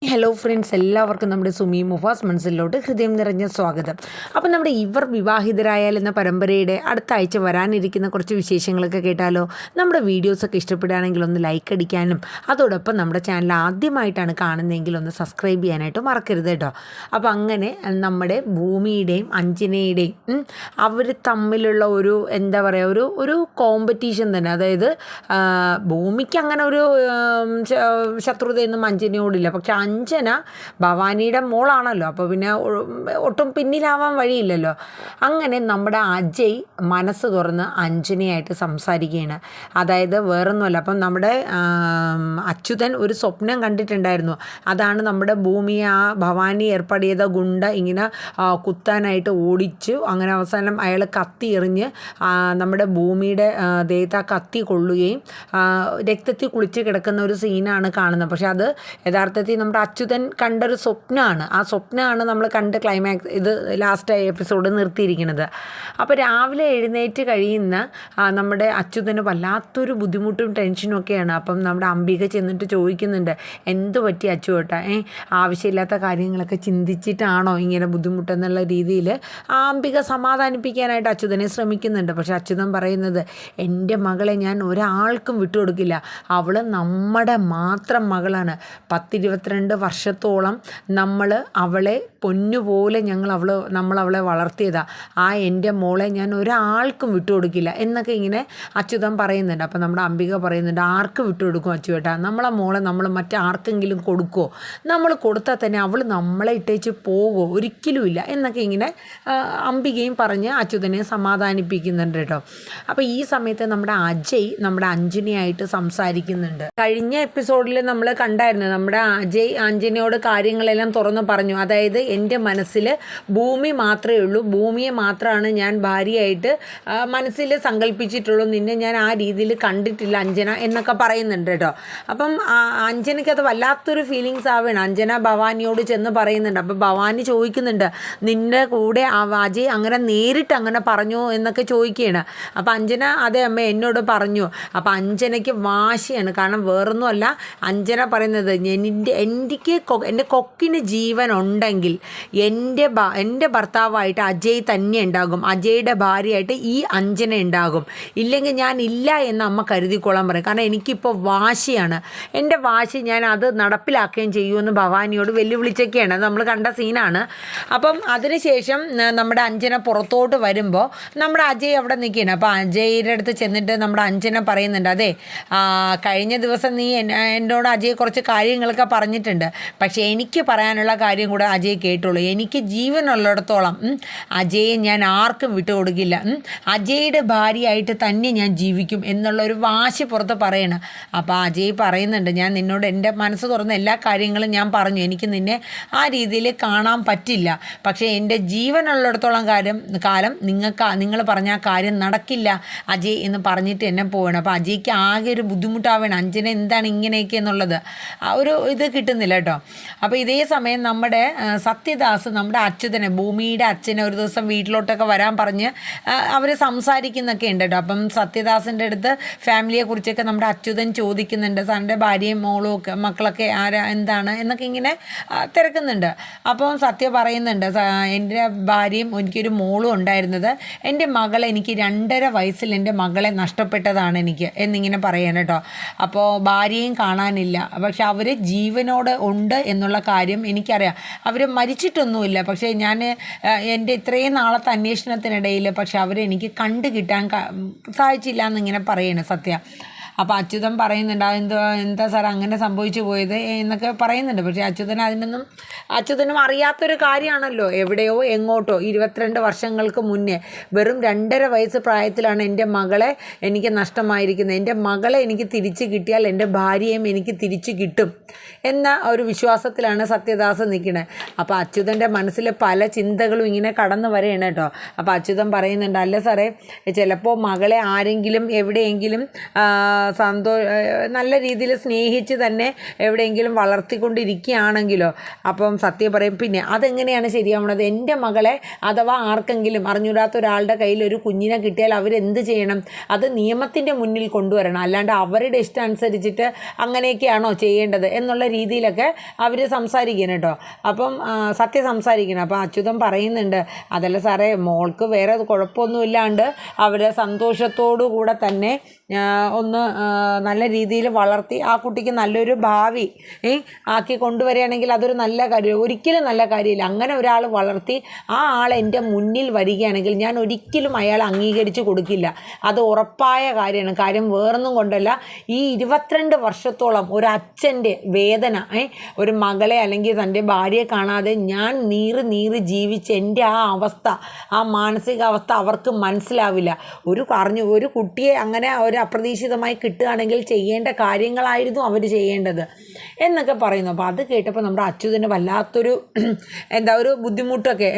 Hello friends, എല്ലാവർക്കും നമ്മുടെ സുമി മുഫാസ് മനസ്സിലോട്ട് ഹൃദയം നിറഞ്ഞ സ്വാഗതം. അപ്പം നമ്മുടെ ഇവർ വിവാഹിതരായാൽ എന്ന പരമ്പരയുടെ അടുത്ത ആഴ്ച വരാനിരിക്കുന്ന കുറച്ച് വിശേഷങ്ങളൊക്കെ കേട്ടാലോ. നമ്മുടെ വീഡിയോസൊക്കെ ഇഷ്ടപ്പെടുകയാണെങ്കിൽ ഒന്ന് ലൈക്ക് അടിക്കാനും അതോടൊപ്പം നമ്മുടെ ചാനൽ ആദ്യമായിട്ടാണ് കാണുന്നതെങ്കിൽ ഒന്ന് സബ്സ്ക്രൈബ് ചെയ്യാനായിട്ട് മറക്കരുത് കേട്ടോ. അപ്പോൾ അങ്ങനെ നമ്മുടെ ഭൂമിയുടെയും അഞ്ജനയുടെയും അവർ തമ്മിലുള്ള ഒരു എന്താ പറയുക, ഒരു കോമ്പറ്റീഷൻ തന്നെ. അതായത് ഭൂമിക്ക് അങ്ങനെ ഒരു ശത്രുതയൊന്നും അഞ്ജനയോടില്ല. പക്ഷെ അഞ്ജന ഭവാനിയുടെ മോളാണല്ലോ, അപ്പോൾ പിന്നെ ഒട്ടും പിന്നിലാവാൻ വഴിയില്ലല്ലോ. അങ്ങനെ നമ്മുടെ അജയ് മനസ്സ് തുറന്ന് അഞ്ജനയായിട്ട് സംസാരിക്കുകയാണ്. അതായത് വേറൊന്നുമല്ല, അപ്പം നമ്മുടെ അച്യുതൻ ഒരു സ്വപ്നം കണ്ടിട്ടുണ്ടായിരുന്നു. അതാണ് നമ്മുടെ ഭൂമിയെ ആ ഭവാനി ഏർപ്പാട് ചെയ്ത ഗുണ്ട ഇങ്ങനെ കുത്താനായിട്ട് ഓടിച്ചു. അങ്ങനെ അവസാനം അയാൾ കത്തി എറിഞ്ഞ് നമ്മുടെ ഭൂമിയുടെ ദേഹത്ത് ആ കത്തി കൊള്ളുകയും രക്തത്തിൽ കുളിച്ച് കിടക്കുന്ന ഒരു സീനാണ് കാണുന്നത്. പക്ഷെ അത് യഥാർത്ഥത്തിൽ നമ്മുടെ അച്യുതൻ കണ്ടൊരു സ്വപ്നമാണ്. ആ സ്വപ്നമാണ് നമ്മൾ കണ്ട് ക്ലൈമാക്സ് ഇത് ലാസ്റ്റ് എപ്പിസോഡ് നിർത്തിയിരിക്കുന്നത്. അപ്പോൾ രാവിലെ എഴുന്നേറ്റ് കഴിയുന്ന നമ്മുടെ അച്യുതന് വല്ലാത്തൊരു ബുദ്ധിമുട്ടും ടെൻഷനും ഒക്കെയാണ്. അപ്പം നമ്മുടെ അംബിക ചെന്നിട്ട് ചോദിക്കുന്നുണ്ട്, എന്ത് പറ്റി അച്ചുവേട്ടാ, ആവശ്യമില്ലാത്ത കാര്യങ്ങളൊക്കെ ചിന്തിച്ചിട്ടാണോ ഇങ്ങനെ ബുദ്ധിമുട്ടെന്നുള്ള രീതിയിൽ ആ അംബിക സമാധാനിപ്പിക്കാനായിട്ട് അച്യുതനെ ശ്രമിക്കുന്നുണ്ട്. പക്ഷെ അച്യുതൻ പറയുന്നത്, എൻ്റെ മകളെ ഞാൻ ഒരാൾക്കും വിട്ടുകൊടുക്കില്ല, അവൾ നമ്മുടെ മാത്രം മകളാണ്. 10-22 വർഷത്തോളം നമ്മൾ അവളെ പൊന്നുപോലെ നമ്മൾ അവളെ വളർത്തിയതാണ്. ആ എൻ്റെ മോളെ ഞാൻ ഒരാൾക്കും വിട്ടുകൊടുക്കില്ല എന്നൊക്കെ ഇങ്ങനെ അച്യുതൻ പറയുന്നുണ്ട്. അപ്പം നമ്മുടെ അംബിക പറയുന്നുണ്ട്, ആർക്ക് വിട്ടുകൊടുക്കും അച്ചുവേട്ടാ, നമ്മളെ മോളെ നമ്മൾ മറ്റാർക്കെങ്കിലും കൊടുക്കുമോ? നമ്മൾ കൊടുത്താൽ തന്നെ അവൾ നമ്മളെ ഇട്ടേച്ച് പോകുമോ? ഒരിക്കലുമില്ല എന്നൊക്കെ ഇങ്ങനെ അംബികയും പറഞ്ഞ് അച്യുതനെ സമാധാനിപ്പിക്കുന്നുണ്ട് കേട്ടോ. അപ്പോൾ ഈ സമയത്ത് നമ്മുടെ അജയ് നമ്മുടെ അഞ്ജനയായിട്ട് സംസാരിക്കുന്നുണ്ട്. കഴിഞ്ഞ എപ്പിസോഡിൽ നമ്മൾ കണ്ടായിരുന്നു, നമ്മുടെ അജയ് അഞ്ജനയോട് കാര്യങ്ങളെല്ലാം തുറന്നു പറഞ്ഞു. അതായത് എൻ്റെ മനസ്സിൽ ഭൂമി മാത്രമേ ഉള്ളൂ, ഭൂമിയെ മാത്രമാണ് ഞാൻ ഭാര്യയായിട്ട് മനസ്സിൽ സങ്കല്പിച്ചിട്ടുള്ളൂ, നിന്നെ ഞാൻ ആ രീതിയിൽ കണ്ടിട്ടില്ല അഞ്ജന എന്നൊക്കെ പറയുന്നുണ്ട് കേട്ടോ. അപ്പം അഞ്ജനയ്ക്ക് അത് വല്ലാത്തൊരു ഫീലിങ്സ് ആവുകയാണ്. അഞ്ജന ഭവാനിയോട് ചെന്ന് പറയുന്നുണ്ട്. അപ്പോൾ ഭവാനി ചോദിക്കുന്നുണ്ട്, നിൻ്റെ കൂടെ അജയ് അങ്ങനെ നേരിട്ട് അങ്ങനെ പറഞ്ഞു എന്നൊക്കെ ചോദിക്കുകയാണ്. അപ്പോൾ അഞ്ജന, അതെ അമ്മ എന്നോട് പറഞ്ഞു. അപ്പോൾ അഞ്ജനയ്ക്ക് വാശിയാണ്. കാരണം വേറൊന്നുമല്ല, അഞ്ജന പറയുന്നത്, എൻ്റെ കൊക്കിന് ജീവൻ ഉണ്ടെങ്കിൽ എൻ്റെ ഭർത്താവായിട്ട് അജയ് തന്നെ ഉണ്ടാകും, അജയുടെ ഭാര്യയായിട്ട് ഈ അഞ്ജന ഉണ്ടാകും. ഇല്ലെങ്കിൽ ഞാൻ ഇല്ല എന്ന് അമ്മ കരുതിക്കൊള്ളാൻ പറയും. കാരണം എനിക്കിപ്പോൾ വാശിയാണ്, എൻ്റെ വാശി ഞാൻ അത് നടപ്പിലാക്കുകയും ചെയ്യുമെന്ന് ഭവാനിയോട് വെല്ലുവിളിച്ചൊക്കെയാണ്. അത് നമ്മൾ കണ്ട സീനാണ്. അപ്പം അതിനുശേഷം നമ്മുടെ അഞ്ജന പുറത്തോട്ട് വരുമ്പോൾ നമ്മുടെ അജയ് അവിടെ നിൽക്കുകയാണ്. അപ്പോൾ അജയുടെ അടുത്ത് ചെന്നിട്ട് നമ്മുടെ അഞ്ജന പറയുന്നുണ്ട്, അതെ കഴിഞ്ഞ ദിവസം നീ എന്നോട് അജയ് കുറച്ച് കാര്യങ്ങളൊക്കെ പറഞ്ഞിട്ടുണ്ട്, പക്ഷേ എനിക്ക് പറയാനുള്ള കാര്യം കൂടെ അജയ് കേട്ടോളൂ. എനിക്ക് ജീവനുള്ളിടത്തോളം അജയെ ഞാൻ ആർക്കും വിട്ടുകൊടുക്കില്ല, അജയുടെ ഭാര്യയായിട്ട് തന്നെ ഞാൻ ജീവിക്കും എന്നുള്ളൊരു വാശി പുറത്ത് പറയണം. അപ്പോൾ അജയ് പറയുന്നുണ്ട്, ഞാൻ നിന്നോട് എൻ്റെ മനസ്സ് തുറന്ന എല്ലാ കാര്യങ്ങളും ഞാൻ പറഞ്ഞു, എനിക്ക് നിന്നെ ആ രീതിയിൽ കാണാൻ പറ്റില്ല, പക്ഷേ എൻ്റെ ജീവനുള്ളിടത്തോളം കാലം നിങ്ങൾ പറഞ്ഞ ആ കാര്യം നടക്കില്ല അജയ് എന്ന് പറഞ്ഞിട്ട് എന്നെ പോവുകയാണ്. അപ്പോൾ അജയ്ക്ക് ആകെ ഒരു ബുദ്ധിമുട്ടാവുകയാണ്, അഞ്ജന എന്താണ് ഇങ്ങനെയൊക്കെ എന്നുള്ളത് ആ ഒരു ഇത് കിട്ടുന്നില്ല കേട്ടോ. അപ്പോൾ ഇതേ സമയം നമ്മുടെ സത്യദാസ് നമ്മുടെ അച്യുതനെ, ഭൂമിയുടെ അച്ഛനെ ഒരു ദിവസം വീട്ടിലോട്ടൊക്കെ വരാൻ പറഞ്ഞ് അവർ സംസാരിക്കുന്നൊക്കെ ഉണ്ട് കേട്ടോ. അപ്പം സത്യദാസിൻ്റെ അടുത്ത് ഫാമിലിയെക്കുറിച്ചൊക്കെ നമ്മുടെ അച്യുതൻ ചോദിക്കുന്നുണ്ട്, സാറിൻ്റെ ഭാര്യയും മോളും ഒക്കെ മക്കളൊക്കെ എന്താണ് എന്നൊക്കെ ഇങ്ങനെ തിരക്കുന്നുണ്ട്. അപ്പോൾ സത്യ പറയുന്നുണ്ട്, എൻ്റെ ഭാര്യയും എനിക്കൊരു മോളും ഉണ്ടായിരുന്നത്, എൻ്റെ മകളെ എനിക്ക് 2.5 വയസ്സിൽ എൻ്റെ മകളെ നഷ്ടപ്പെട്ടതാണ് എനിക്ക് എന്നിങ്ങനെ പറയണം കേട്ടോ. അപ്പോൾ ഭാര്യയും കാണാനില്ല, പക്ഷെ അവർ ജീവനോടെ ഉണ്ട് എന്നുള്ള കാര്യം എനിക്കറിയാം. അവർ മരിച്ചിട്ടൊന്നുമില്ല, പക്ഷേ ഞാൻ എൻ്റെ ഇത്രയും നാളത്തെ അന്വേഷണത്തിനിടയിൽ പക്ഷെ അവരെനിക്ക് കണ്ടു കിട്ടാൻ സാധിച്ചില്ല എന്നിങ്ങനെ പറയണേ സത്യ. അപ്പോൾ അച്യുതൻ പറയുന്നുണ്ട്, എന്താ സാർ അങ്ങനെ സംഭവിച്ചു പോയത് എന്നൊക്കെ പറയുന്നുണ്ട്. പക്ഷേ അച്യുതനും അറിയാത്തൊരു കാര്യമാണല്ലോ, എവിടെയോ എങ്ങോട്ടോ 22 വർഷങ്ങൾക്ക് മുന്നേ വെറും 2.5 വയസ്സ് പ്രായത്തിലാണ് എൻ്റെ മകളെ എനിക്ക് നഷ്ടമായിരിക്കുന്നത്. എൻ്റെ മകളെ എനിക്ക് തിരിച്ച് കിട്ടിയാൽ എൻ്റെ ഭാര്യയും എനിക്ക് തിരിച്ച് കിട്ടും എന്ന ഒരു വിശ്വാസത്തിലാണ് സത്യദാസ് നിൽക്കുന്നത്. അപ്പോൾ അച്യുതൻ്റെ മനസ്സിൽ പല ചിന്തകളും ഇങ്ങനെ കടന്നു വരികയാണ് കേട്ടോ. അപ്പോൾ അച്യുതൻ പറയുന്നുണ്ട്, അല്ല സാറേ, ചിലപ്പോൾ മകളെ ആരെങ്കിലും എവിടെയെങ്കിലും നല്ല രീതിയിൽ സ്നേഹിച്ച് തന്നെ എവിടെയെങ്കിലും വളർത്തിക്കൊണ്ടിരിക്കുകയാണെങ്കിലോ അപ്പം സത്യം പറയും പിന്നെ അതെങ്ങനെയാണ് ശരിയാവുന്നത്? എൻ്റെ മകളെ അഥവാ ആർക്കെങ്കിലും അറിഞ്ഞൂടാത്ത ഒരാളുടെ കയ്യിൽ ഒരു കുഞ്ഞിനെ കിട്ടിയാൽ അവരെന്ത് ചെയ്യണം? അത് നിയമത്തിൻ്റെ മുന്നിൽ കൊണ്ടുവരണം. അല്ലാണ്ട് അവരുടെ ഇഷ്ടം അനുസരിച്ചിട്ട് അങ്ങനെയൊക്കെയാണോ ചെയ്യേണ്ടത് എന്നുള്ള രീതിയിലൊക്കെ അവർ സംസാരിക്കണം കേട്ടോ. അപ്പം സത്യം സംസാരിക്കണം. അപ്പം അച്യുതൻ പറയുന്നുണ്ട്, അതല്ല സാറേ, മോൾക്ക് വേറെ കുഴപ്പമൊന്നുമില്ലാണ്ട് അവരെ സന്തോഷത്തോടു കൂടെ തന്നെ ഒന്ന് നല്ല രീതിയിൽ വളർത്തി ആ കുട്ടിക്ക് നല്ലൊരു ഭാവി ആക്കി കൊണ്ടുവരികയാണെങ്കിൽ അതൊരു നല്ല കാര്യം, ഒരിക്കലും നല്ല കാര്യമില്ല. അങ്ങനെ ഒരാൾ വളർത്തി ആ ആൾ എൻ്റെ മുന്നിൽ വരികയാണെങ്കിൽ ഞാൻ ഒരിക്കലും അയാൾ അംഗീകരിച്ച് കൊടുക്കില്ല. അത് ഉറപ്പായ കാര്യമാണ്. കാര്യം വേറൊന്നും കൊണ്ടല്ല, ഈ 22 വർഷത്തോളം ഒരു അച്ഛൻ്റെ വേദന, ഒരു മകളെ അല്ലെങ്കിൽ തൻ്റെ ഭാര്യയെ കാണാതെ ഞാൻ നീറി ജീവിച്ച് എൻ്റെ ആ അവസ്ഥ, ആ മാനസികാവസ്ഥ അവർക്ക് മനസ്സിലാവില്ല. ഒരു കുട്ടിയെ അങ്ങനെ ഒരു അപ്രതീക്ഷിതമായി കിട്ടുകയാണെങ്കിൽ ചെയ്യേണ്ട കാര്യങ്ങളായിരുന്നു അവർ ചെയ്യേണ്ടത് എന്നൊക്കെ പറയുന്നു. അപ്പോൾ അത് കേട്ടപ്പോൾ നമ്മുടെ അച്യുതന് വല്ലാത്തൊരു ഒരു ബുദ്ധിമുട്ടൊക്കെ,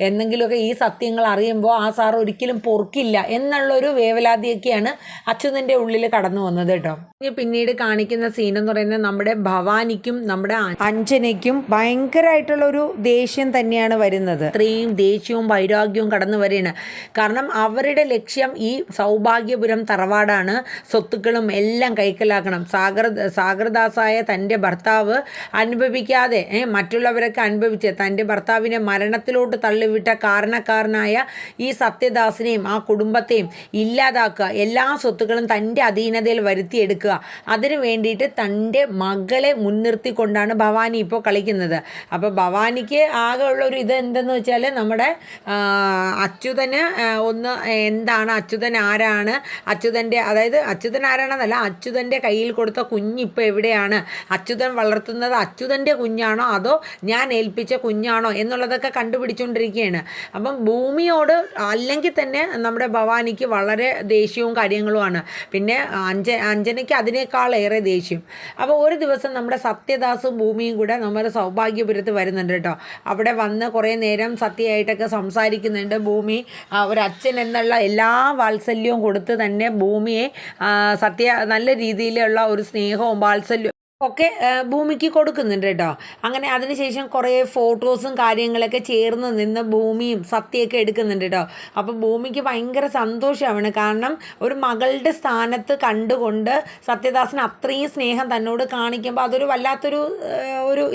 എന്തെങ്കിലുമൊക്കെ ഈ സത്യങ്ങൾ അറിയുമ്പോൾ ആ സാർ ഒരിക്കലും പൊറുക്കില്ല എന്നുള്ളൊരു വേവലാതിയൊക്കെയാണ് അച്യുതൻ്റെ ഉള്ളിൽ കടന്നു വന്നത് കേട്ടോ. പിന്നീട് കാണിക്കുന്ന സീൻ എന്ന് പറയുന്നത് നമ്മുടെ ഭവാനിക്കും നമ്മുടെ അഞ്ജനയ്ക്കും ഭയങ്കരമായിട്ടുള്ളൊരു ദേഷ്യം തന്നെയാണ് വരുന്നത്. ഇത്രയും ദേഷ്യവും വൈരാഗ്യവും കടന്നു വരികയാണ്. കാരണം അവരുടെ ലക്ഷ്യം ഈ സൗഭാഗ്യപുരം തറവാടാണ്. സ്വത്തുക്കളും എല്ലാം കൈക്കലാക്കണം. സാഗർദാസായ തൻ്റെ ഭർത്താവ് അനുഭവിക്കാതെ മറ്റുള്ളവരൊക്കെ അനുഭവിച്ച് തൻ്റെ ഭർത്താവിനെ മരണത്തിലോട്ട് തള്ളിവിട്ട കാരണക്കാരനായ ഈ സത്യദാസിനെയും ആ കുടുംബത്തെയും ഇല്ലാതാക്കുക, എല്ലാ സ്വത്തുക്കളും തൻ്റെ അധീനതയിൽ വരുത്തിയെടുക്കുക. അതിനു വേണ്ടിയിട്ട് തൻ്റെ മകളെ മുൻനിർത്തിക്കൊണ്ടാണ് ഭവാനി ഇപ്പോൾ കളിക്കുന്നത്. അപ്പോൾ ഭവാനിക്ക് ആകെ ഉള്ളൊരു ഇത് എന്തെന്ന് വെച്ചാൽ നമ്മുടെ അച്യുതന് എന്താണ്, അച്യുതൻ ആരാണ്, അതായത് അച്യുതൻ ആരാണെന്നല്ല, അച്യുതൻ്റെ കയ്യിൽ കൊടുത്ത കുഞ്ഞിപ്പോൾ എവിടെയാണ്, അച്യുതൻ വളർത്തുന്നത് അച്യുതൻ്റെ കുഞ്ഞാണോ അതോ ഞാൻ ഏൽപ്പിച്ച കുഞ്ഞാണോ എന്നുള്ളതൊക്കെ കണ്ടുപിടിച്ചുകൊണ്ടിരിക്കുകയാണ്. അപ്പം ഭൂമിയോട് അല്ലെങ്കിൽ തന്നെ നമ്മുടെ ഭവാനിക്ക് വളരെ ദേഷ്യവും കാര്യങ്ങളുമാണ്. പിന്നെ അഞ്ജനയ്ക്ക് അതിനേക്കാളേറെ ദേഷ്യം. അപ്പോൾ ഒരു ദിവസം നമ്മുടെ സത്യദാസും ഭൂമിയും കൂടെ നമ്മുടെ സൗഭാഗ്യപുരത്ത് വരുന്നുണ്ട് കേട്ടോ. അവിടെ വന്ന് കുറേ നേരം സത്യമായിട്ടൊക്കെ സംസാരിക്കുന്നുണ്ട്. ഭൂമി ഒരച്ഛൻ എന്നുള്ള എല്ലാ വാത്സല്യവും കൊടുത്ത് തന്നെ ഭൂമിയെ സത്യ നല്ല രീതിയിലുള്ള ഒരു സ്നേഹവും വാത്സല്യവും ഒക്കെ ഭൂമിക്ക് കൊടുക്കുന്നുണ്ട് കേട്ടോ. അങ്ങനെ അതിനുശേഷം കുറേ ഫോട്ടോസും കാര്യങ്ങളൊക്കെ ചേർന്ന് നിന്ന് ഭൂമിയും സത്യമൊക്കെ എടുക്കുന്നുണ്ട് കേട്ടോ. അപ്പോൾ ഭൂമിക്ക് ഭയങ്കര സന്തോഷമാണ്. കാരണം ഒരു മകളുടെ സ്ഥാനത്ത് കണ്ടുകൊണ്ട് സത്യദാസിന് അത്രയും സ്നേഹം തന്നോട് കാണിക്കുമ്പോൾ അതൊരു വല്ലാത്തൊരു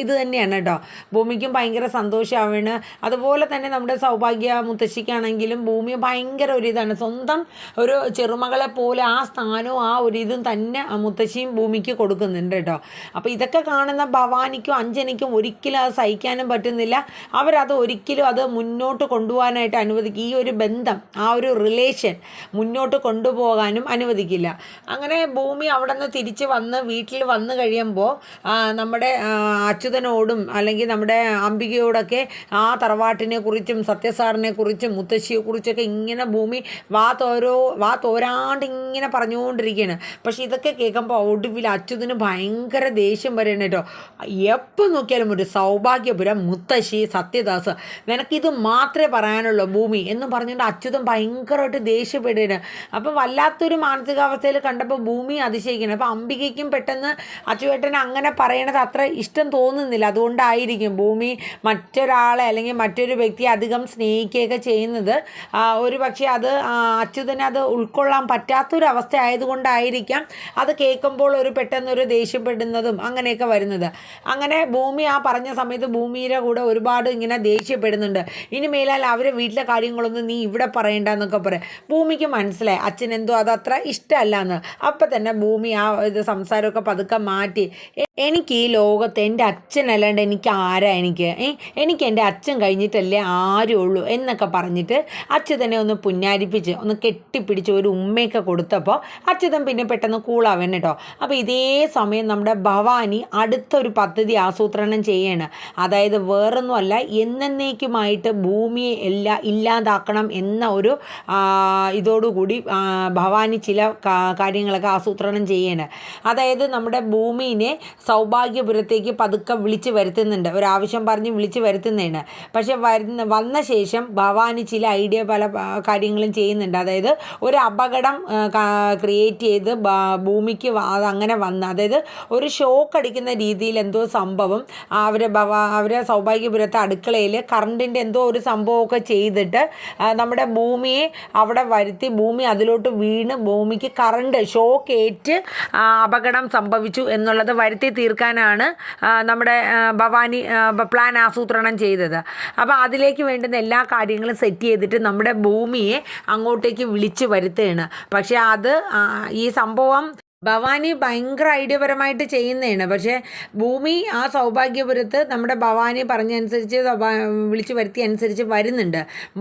ഇത് തന്നെയാണ് കേട്ടോ. ഭൂമിക്കും ഭയങ്കര സന്തോഷമാണ്. അതുപോലെ തന്നെ നമ്മുടെ സൗഭാഗ്യ മുത്തശ്ശിക്കാണെങ്കിലും ഭൂമി ഭയങ്കര ഒരു ഇതാണ്. സ്വന്തം ഒരു ചെറുമകളെ പോലെ ആ സ്ഥാനവും ആ ഒരു ഇതും തന്നെ മുത്തശ്ശിയും ഭൂമിക്ക് കൊടുക്കുന്നുണ്ട് കേട്ടോ. അപ്പോൾ ഇതൊക്കെ കാണുന്ന ഭവാനിക്കും അഞ്ജനയ്ക്കും ഒരിക്കലും അത് സഹിക്കാനും പറ്റുന്നില്ല. അവരത് ഒരിക്കലും അത് മുന്നോട്ട് കൊണ്ടുപോകാനായിട്ട് അനുവദിക്കും. ഈ ഒരു ബന്ധം, ആ ഒരു റിലേഷൻ മുന്നോട്ട് കൊണ്ടുപോകാനും അനുവദിക്കില്ല. അങ്ങനെ ഭൂമി അവിടെ നിന്ന് തിരിച്ച് വന്ന് വീട്ടിൽ വന്നു കഴിയുമ്പോൾ നമ്മുടെ അച്യുതനോടും അല്ലെങ്കിൽ നമ്മുടെ അംബികയോടൊക്കെ ആ തറവാട്ടിനെ കുറിച്ചും സത്യസാറിനെ കുറിച്ചും മുത്തശ്ശിയെക്കുറിച്ചൊക്കെ ഇങ്ങനെ ഭൂമി തോരാണ്ട് ഇങ്ങനെ പറഞ്ഞുകൊണ്ടിരിക്കുകയാണ്. പക്ഷെ ഇതൊക്കെ കേൾക്കുമ്പോൾ ഒടുവിൽ അച്യുതന് ഭയങ്കര ദേഷ്യം വരണം കേട്ടോ. എപ്പോൾ നോക്കിയാലും ഒരു സൗഭാഗ്യപുരം, മുത്തശ്ശി, സത്യദാസ്, നിനക്കിത് മാത്രമേ പറയാനുള്ളൂ ഭൂമി എന്ന് പറഞ്ഞുകൊണ്ട് അച്യുതൻ ഭയങ്കരമായിട്ട് ദേഷ്യപ്പെടുകയാണ്. അപ്പം വല്ലാത്തൊരു മാനസികാവസ്ഥയിൽ കണ്ടപ്പോൾ ഭൂമി അതിശയിക്കണം. അപ്പം അംബികയ്ക്കും പെട്ടെന്ന് അച്ചുവേട്ടന് അങ്ങനെ പറയണത് അത്ര ഇഷ്ടം തോന്നുന്നില്ല. അതുകൊണ്ടായിരിക്കും ഭൂമി മറ്റൊരാളെ അല്ലെങ്കിൽ മറ്റൊരു വ്യക്തിയെ അധികം സ്നേഹിക്കുകയൊക്കെ ചെയ്യുന്നത്. ഒരു പക്ഷേ അത് അച്യുതന് അത് ഉൾക്കൊള്ളാൻ പറ്റാത്തൊരവസ്ഥ ആയതുകൊണ്ടായിരിക്കാം അത് കേൾക്കുമ്പോൾ പെട്ടെന്നൊരു ദേഷ്യപ്പെടുന്നതും അങ്ങനെയൊക്കെ വരുന്നത്. അങ്ങനെ ഭൂമി ആ പറഞ്ഞ സമയത്ത് ഭൂമിയുടെ കൂടെ ഒരുപാട് ഇങ്ങനെ ദേഷ്യപ്പെടുന്നുണ്ട്. ഇനി മേലാൽ അവരെ വീട്ടിലെ കാര്യങ്ങളൊന്നും നീ ഇവിടെ പറയണ്ട എന്നൊക്കെ പറയാം. ഭൂമിക്ക് മനസ്സിലായി അച്ഛൻ എന്തോ അതത്ര ഇഷ്ടമല്ല എന്ന്. അപ്പം തന്നെ ഭൂമി ആ ഇത് സംസാരമൊക്കെ പതുക്കെ മാറ്റി, എനിക്ക് ഈ ലോകത്ത് എൻ്റെ അച്ഛനല്ലാണ്ട് എനിക്ക് ആരാ, എനിക്ക് എൻ്റെ അച്ഛൻ കഴിഞ്ഞിട്ടല്ലേ ആരും ഉള്ളൂ എന്നൊക്കെ പറഞ്ഞിട്ട് അച്യുതനെ ഒന്ന് പുന്നാരിപ്പിച്ച് ഒന്ന് കെട്ടിപ്പിടിച്ച് ഒരു ഉമ്മയൊക്കെ കൊടുത്തപ്പോൾ അച്യുതൻ പിന്നെ പെട്ടെന്ന് കൂളാവണം കേട്ടോ. അപ്പോൾ ഇതേ സമയം നമ്മുടെ ഭവാനി അടുത്തൊരു പദ്ധതി ആസൂത്രണം ചെയ്യാണ്. അതായത് വേറൊന്നുമല്ല, എന്നേക്കുമായിട്ട് ഭൂമിയെ ഇല്ലാതാക്കണം എന്ന ഒരു ഇതോടുകൂടി ഭവാനി ചില കാര്യങ്ങളൊക്കെ ആസൂത്രണം ചെയ്യാണ്. അതായത് നമ്മുടെ ഭൂമിയെ സൗഭാഗ്യപുരത്തേക്ക് പതുക്കെ വിളിച്ച് വരുത്തുന്നുണ്ട്, ഒരാവശ്യം പറഞ്ഞ് വിളിച്ച് വരുത്തുന്നതാണ്. പക്ഷെ വന്ന ശേഷം ഭവാനി ചില ഐഡിയ പല കാര്യങ്ങളും ചെയ്യുന്നുണ്ട്. അതായത് ഒരു അപകടം ക്രിയേറ്റ് ചെയ്ത് ഭൂമിക്ക് അതങ്ങനെ വന്ന്, അതായത് ഒരു ഷോക്ക് അടിക്കുന്ന രീതിയിൽ എന്തോ സംഭവം അവരെ സൗഭാഗ്യപുരത്തെ അടുക്കളയിൽ കറണ്ടിൻ്റെ എന്തോ ഒരു സംഭവമൊക്കെ ചെയ്തിട്ട് നമ്മുടെ ഭൂമിയെ അവിടെ വരുത്തി, ഭൂമി അതിലോട്ട് വീണ് ഭൂമിക്ക് കറണ്ട് ഷോക്ക് ഏറ്റ് അപകടം സംഭവിച്ചു എന്നുള്ളത് വരുത്തി തീർക്കാനാണ് നമ്മുടെ ഭവാനി പ്ലാൻ ആസൂത്രണം ചെയ്തത്. അപ്പോൾ അതിലേക്ക് വേണ്ടുന്ന എല്ലാ കാര്യങ്ങളും സെറ്റ് ചെയ്തിട്ട് നമ്മുടെ ഭൂമിയെ അങ്ങോട്ടേക്ക് വിളിച്ച് വരുത്തുകയാണ്. പക്ഷേ അത് ഈ സംഭവം ഭവാനി ഭയങ്കര ഐഡിയപരമായിട്ട് ചെയ്യുന്നതാണ്. പക്ഷേ ഭൂമി ആ സൗഭാഗ്യപുരത്ത് നമ്മുടെ ഭവാനി പറഞ്ഞനുസരിച്ച് വിളിച്ച് വരുത്തി അനുസരിച്ച്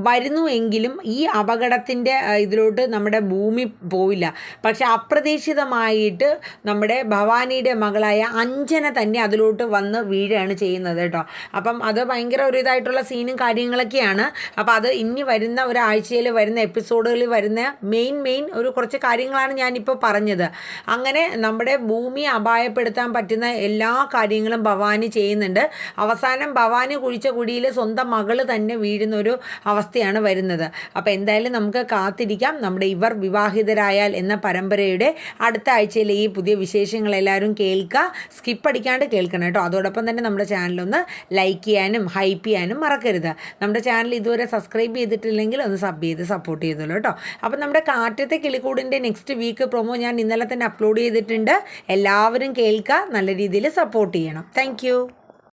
വരുന്നു എങ്കിലും ഈ അപകടത്തിൻ്റെ ഇതിലോട്ട് നമ്മുടെ ഭൂമി പോവില്ല. പക്ഷെ അപ്രതീക്ഷിതമായിട്ട് നമ്മുടെ ഭവാനിയുടെ മകളായ അഞ്ജന തന്നെ അതിലോട്ട് വന്ന് വീഴുകയാണ് ചെയ്യുന്നത് കേട്ടോ. അപ്പം അത് ഭയങ്കര ഒരു ഇതായിട്ടുള്ള സീനും കാര്യങ്ങളൊക്കെയാണ്. അപ്പോൾ അത് ഇനി വരുന്ന ഒരാഴ്ചയിൽ വരുന്ന എപ്പിസോഡുകളിൽ വരുന്ന മെയിൻ ഒരു കുറച്ച് കാര്യങ്ങളാണ് ഞാനിപ്പോൾ പറഞ്ഞത്. അങ്ങനെ നമ്മുടെ ഭൂമിയെ അപായപ്പെടുത്താൻ പറ്റുന്ന എല്ലാ കാര്യങ്ങളും ഭവാനി ചെയ്യുന്നുണ്ട്. അവസാനം ഭവാനി കുഴിച്ച കുഴിയിൽ സ്വന്തം മകൾ തന്നെ വീഴുന്ന ഒരു അവസ്ഥയാണ് വരുന്നത്. അപ്പോൾ എന്തായാലും നമുക്ക് കാത്തിരിക്കാം. നമ്മുടെ ഇവർ വിവാഹിതരായാൽ എന്ന പരമ്പരയുടെ അടുത്ത ആഴ്ചയിലെ ഈ പുതിയ വിശേഷങ്ങൾ എല്ലാവരും കേൾക്കുക, സ്കിപ്പ് അടിക്കാണ്ട് കേൾക്കണം കേട്ടോ. അതോടൊപ്പം തന്നെ നമ്മുടെ ചാനലൊന്ന് ലൈക്ക് ചെയ്യാനും ഹൈപ്പ് ചെയ്യാനും മറക്കരുത്. നമ്മുടെ ചാനൽ ഇതുവരെ സബ്സ്ക്രൈബ് ചെയ്തിട്ടില്ലെങ്കിൽ ഒന്ന് സബ് ചെയ്ത് സപ്പോർട്ട് ചെയ്തല്ലോ കേട്ടോ. അപ്പോൾ നമ്മുടെ കാറ്റത്തെ കിളിക്കൂടിൻ്റെ നെക്സ്റ്റ് വീക്ക് പ്രൊമോ ഞാൻ ഇന്നലെ തന്നെ അപ്ലോഡ് ചെയ്തിട്ടുണ്ട്. എല്ലാവരും കേൾക്കുക, നല്ല രീതിയിൽ സപ്പോർട്ട് ചെയ്യണം. താങ്ക്